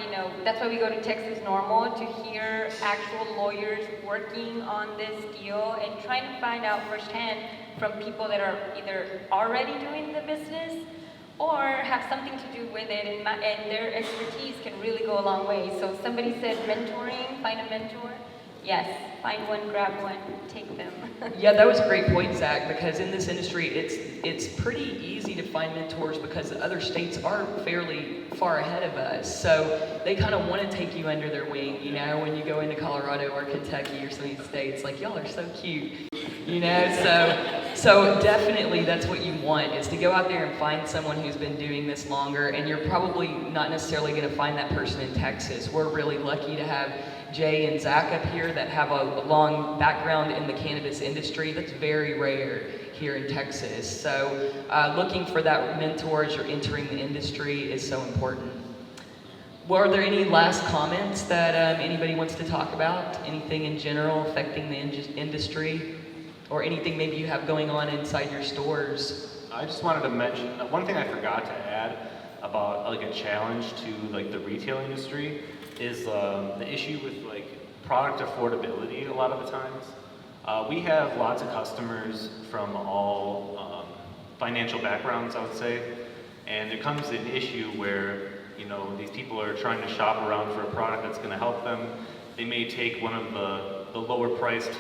that's why we go to Texas Normal, to hear actual lawyers working on this deal and trying to find out firsthand from people that are either already doing the business or have something to do with it, and their expertise can really go a long way. So somebody said mentoring, find a mentor. yes, find one, grab one, take them. Yeah, that was a great point, Zach, because in this industry, it's pretty easy to find mentors because other states are fairly far ahead of us. So they kind of want to take you under their wing, you know, when you go into Colorado or Kentucky or some of these states, like, y'all are so cute, you know? So definitely that's what you want, is to go out there and find someone who's been doing this longer, and you're probably not necessarily going to find that person in Texas. We're really lucky to have Jay and Zach up here that have a long background in the cannabis industry. That's very rare here in Texas. So looking for that mentor as you're entering the industry is so important. Were there any last comments that anybody wants to talk about? Anything in general affecting the industry? Or anything maybe you have going on inside your stores? I just wanted to mention, one thing I forgot to add about like a challenge to like the retail industry is the issue with like product affordability a lot of the times. We have lots of customers from all financial backgrounds, I would say, and there comes an issue where, you know, these people are trying to shop around for a product that's going to help them. They may take one of the lower priced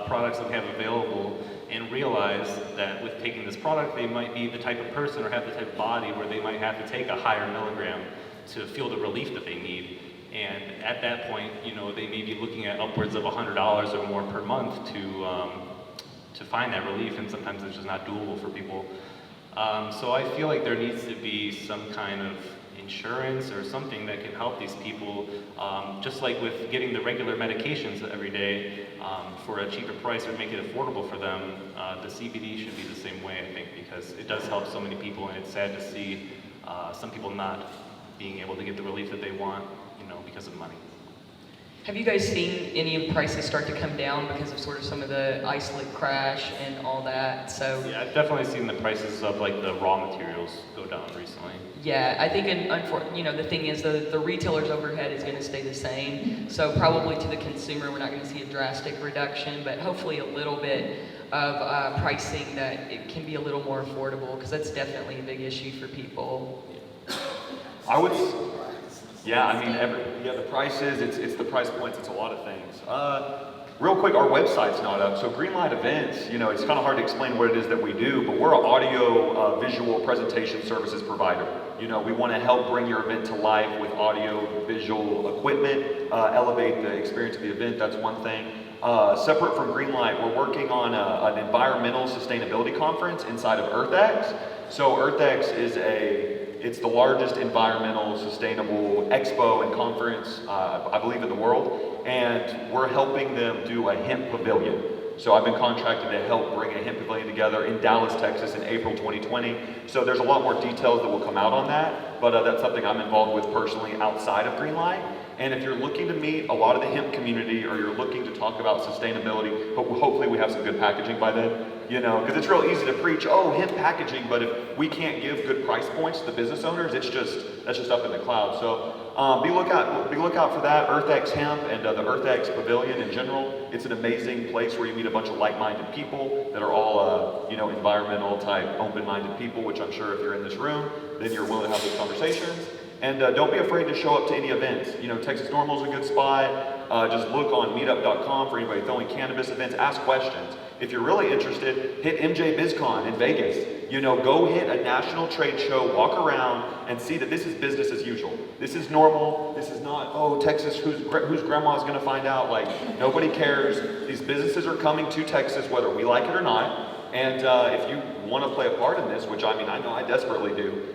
products that we have available and realize that with taking this product, they might be the type of person or have the type of body where they might have to take a higher milligram to feel the relief that they need. And at that point, you know, they may be looking at upwards of $100 or more per month to find that relief, and sometimes it's just not doable for people. So I feel like there needs to be some kind of insurance or something that can help these people, just like with getting the regular medications every day for a cheaper price or make it affordable for them. The CBD should be the same way, I think, because it does help so many people, and it's sad to see some people not being able to get the relief that they want, you know, because of money. Have you guys seen any of the prices start to come down because of sort of some of the isolate crash and all that? So yeah, I've definitely seen the prices of like the raw materials go down recently. yeah, I think, you know, the thing is the retailer's overhead is going to stay the same. So probably to the consumer, we're not going to see a drastic reduction, but hopefully a little bit of pricing that it can be a little more affordable, because that's definitely a big issue for people. I would, yeah, I mean, the prices, it's the price points, it's a lot of things. Real quick, our website's not up. So Greenlight Events, you know, it's kind of hard to explain what it is that we do, but we're an audio visual presentation services provider. You know, we want to help bring your event to life with audio visual equipment, elevate the experience of the event, that's one thing. Separate from Greenlight, we're working on an environmental sustainability conference inside of EarthX. So EarthX is it's the largest environmental sustainable expo and conference, I believe, in the world, and we're helping them do a hemp pavilion. So I've been contracted to help bring a hemp pavilion together in Dallas, Texas in April 2020. So there's a lot more details that will come out on that, but that's something I'm involved with personally outside of Greenlight. And if you're looking to meet a lot of the hemp community, or you're looking to talk about sustainability, hopefully we have some good packaging by then, you know, because it's real easy to preach, oh, hemp packaging, but if we can't give good price points to the business owners, that's just up in the cloud. So be lookout for that, EarthX Hemp and the EarthX Pavilion in general. It's an amazing place where you meet a bunch of like-minded people that are all, you know, environmental type, open-minded people, which I'm sure if you're in this room, then you're willing to have those conversations. And don't be afraid to show up to any events. You know, Texas Normal is a good spot. Just look on meetup.com for anybody throwing cannabis events. Ask questions. If you're really interested, hit MJ BizCon in Vegas. You know, go hit a national trade show, walk around, and see that this is business as usual. This is normal. This is not, oh, Texas, whose grandma is going to find out. Like, nobody cares. These businesses are coming to Texas, whether we like it or not. And if you want to play a part in this, which I mean, I know I desperately do,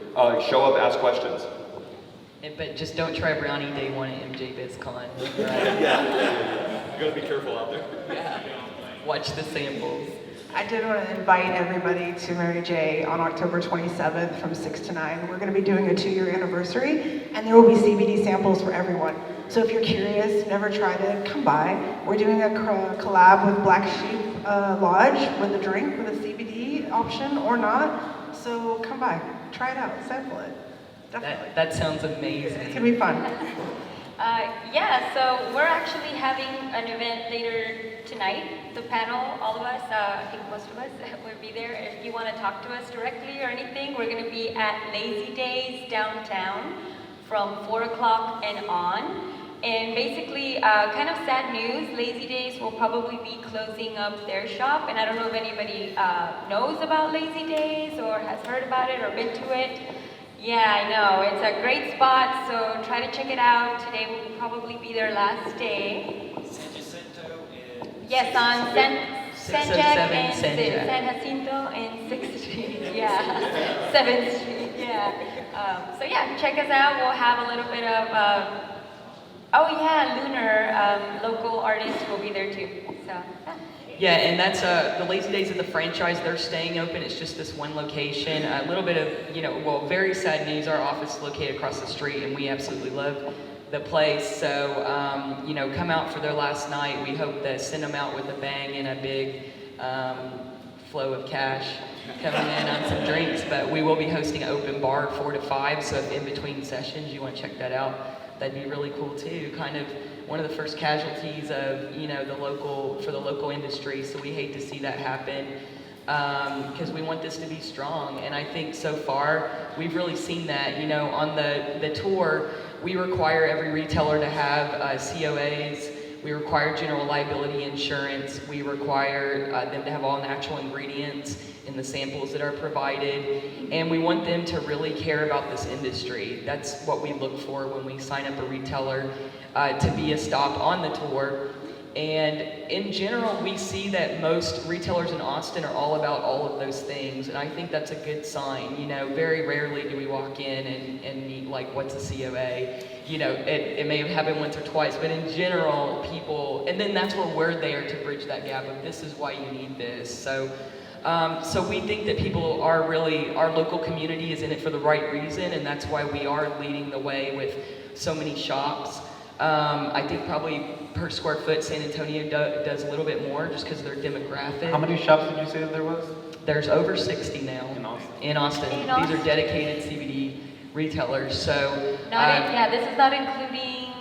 show up, ask questions. But just don't try brownie day one at MJ BizCon. Right? Yeah. You gotta be careful out there. Yeah. Watch the samples. I did want to invite everybody to MaryJae on October 27th from 6 to 9. We're going to be doing a 2-year anniversary, and there will be CBD samples for everyone. So if you're curious, never tried it, come by. We're doing a collab with Black Sheep Lodge with a drink with a CBD option or not. So come by, try it out, sample it. Definitely. That sounds amazing. It's going to be fun. Yeah, so we're actually having an event later tonight. The panel, all of us, I think most of us will be there. If you want to talk to us directly or anything, we're going to be at Lazy Days downtown from 4 o'clock and on. And basically, kind of sad news, Lazy Days will probably be closing up their shop. And I don't know if anybody knows about Lazy Days or has heard about it or been to it. Yeah, I know, it's a great spot, so try to check it out. Today will probably be their last day. San Jacinto and... Yes, on San Jack and San Jack. San Jacinto and 6th Street, yeah. 7th Street, yeah. So yeah, check us out. We'll have a little bit of, oh yeah, Lunar, local artists will be there too, so yeah. Yeah, and that's the Lazy Days of the franchise. They're staying open. It's just this one location. A little bit of, well, very sad news. Our office is located across the street, and we absolutely love the place. So, come out for their last night. We hope to send them out with a bang and a big flow of cash coming in on some drinks. But we will be hosting an open bar 4 to 5. So if in between sessions you want to check that out, that'd be really cool too. Kind of one of the first casualties of the local industry, so we hate to see that happen because we want this to be strong. And I think so far we've really seen that. On the tour, we require every retailer to have COAs. We require general liability insurance. We require them to have all natural ingredients in the samples that are provided. And we want them to really care about this industry. That's what we look for when we sign up a retailer to be a stop on the tour. And in general, we see that most retailers in Austin are all about all of those things. And I think that's a good sign. Very rarely do we walk in and meet like, what's a COA? It may have happened once or twice, but in general, people, and then that's where we're there to bridge that gap of this is why you need this. So we think that people are really, our local community is in it for the right reason, and that's why we are leading the way with so many shops. I think probably per square foot, San Antonio does a little bit more just because of their demographic. How many shops did you say that there was? There's over 60 now in Austin. These are dedicated CBD retailers. So this is not including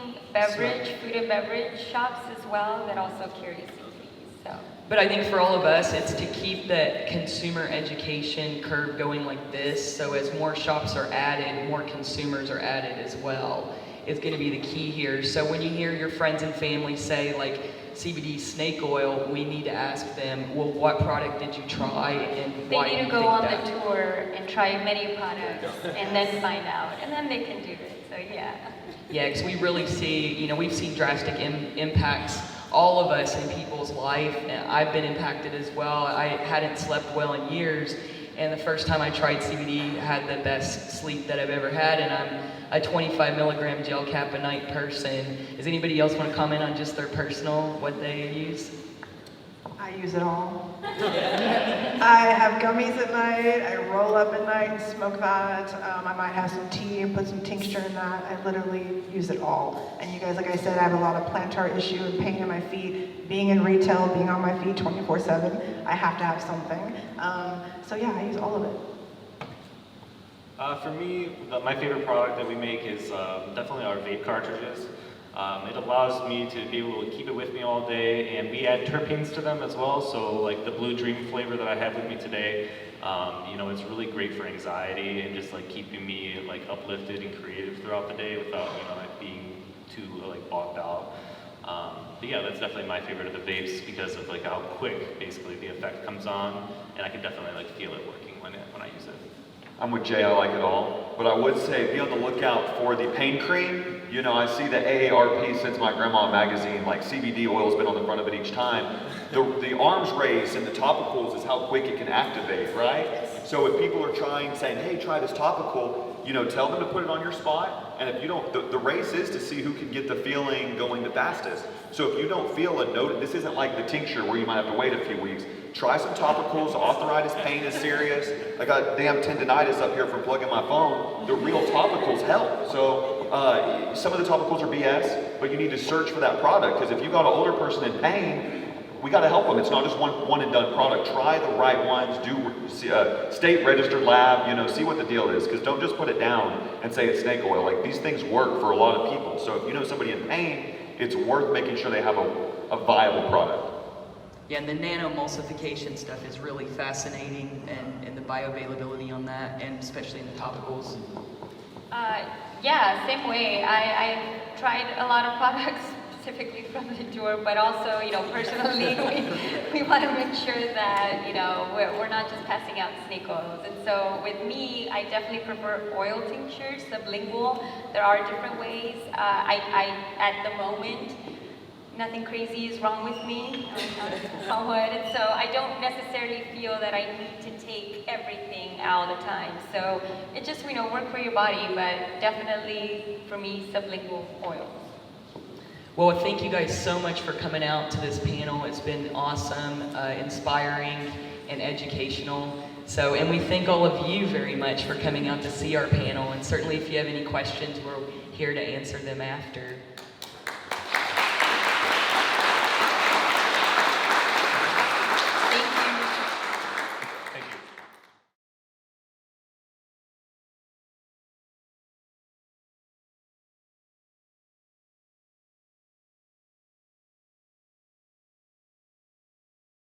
food and beverage shops as well that also carry CBD. So. But I think for all of us, it's to keep the consumer education curve going like this. So as more shops are added, more consumers are added as well. It's going to be the key here. So when you hear your friends and family say like CBD snake oil, we need to ask them, well, what product did you try and why They need to go on the tour and try many products and then find out, and then they can do it. So yeah. Yeah, because we really see, we've seen drastic impacts, all of us in people's life. And I've been impacted as well. I hadn't slept well in years. And the first time I tried CBD, I had the best sleep that I've ever had, and I'm a 25 milligram gel cap a night person. Does anybody else want to comment on just their personal, what they use? I use it all. I have gummies at night, I roll up at night and smoke that. I might have some tea and put some tincture in that. I literally use it all. And you guys, like I said, I have a lot of plantar issue and pain in my feet. Being in retail, being on my feet 24/7, I have to have something. So yeah, I use all of it. For me, my favorite product that we make is definitely our vape cartridges. It allows me to be able to keep it with me all day, and we add terpenes to them as well. So like the Blue Dream flavor that I have with me today, it's really great for anxiety and just like keeping me like uplifted and creative throughout the day without like being too like bogged out. But yeah, that's definitely my favorite of the vapes because of like how quick basically the effect comes on, and I can definitely like feel it working when I use it. I'm with Jay, I like it all. But I would say be on the lookout for the pain cream. I see the AARP since my grandma magazine, like CBD oil's been on the front of it each time. The arms race and the topicals is how quick it can activate, right? So if people are saying, hey, try this topical, tell them to put it on your spot. And if you don't, the race is to see who can get the feeling going the fastest. So if you don't feel a note, this isn't like the tincture where you might have to wait a few weeks. Try some topicals. Arthritis pain is serious. I got damn tendonitis up here from plugging my phone. The real topicals help. So some of the topicals are BS, but you need to search for that product because if you got an older person in pain, we got to help them. It's not just one and done product. Try the right ones. Do state registered lab. See what the deal is because don't just put it down and say it's snake oil. Like these things work for a lot of people. So if you know somebody in pain, it's worth making sure they have a viable product. Yeah, and the nano-emulsification stuff is really fascinating, and the bioavailability on that, and especially in the topicals. Yeah, same way. I've tried a lot of products specifically from the tour, but also, personally, we want to make sure that, we're not just passing out snake oils. And so with me, I definitely prefer oil tinctures, sublingual. There are different ways. At the moment, nothing crazy is wrong with me, and so I don't necessarily feel that I need to take everything all the time. So it just, work for your body, but definitely for me, sublingual oils. Well, thank you guys so much for coming out to this panel. It's been awesome, inspiring, and educational. So, and we thank all of you very much for coming out to see our panel. And certainly if you have any questions, we're here to answer them after.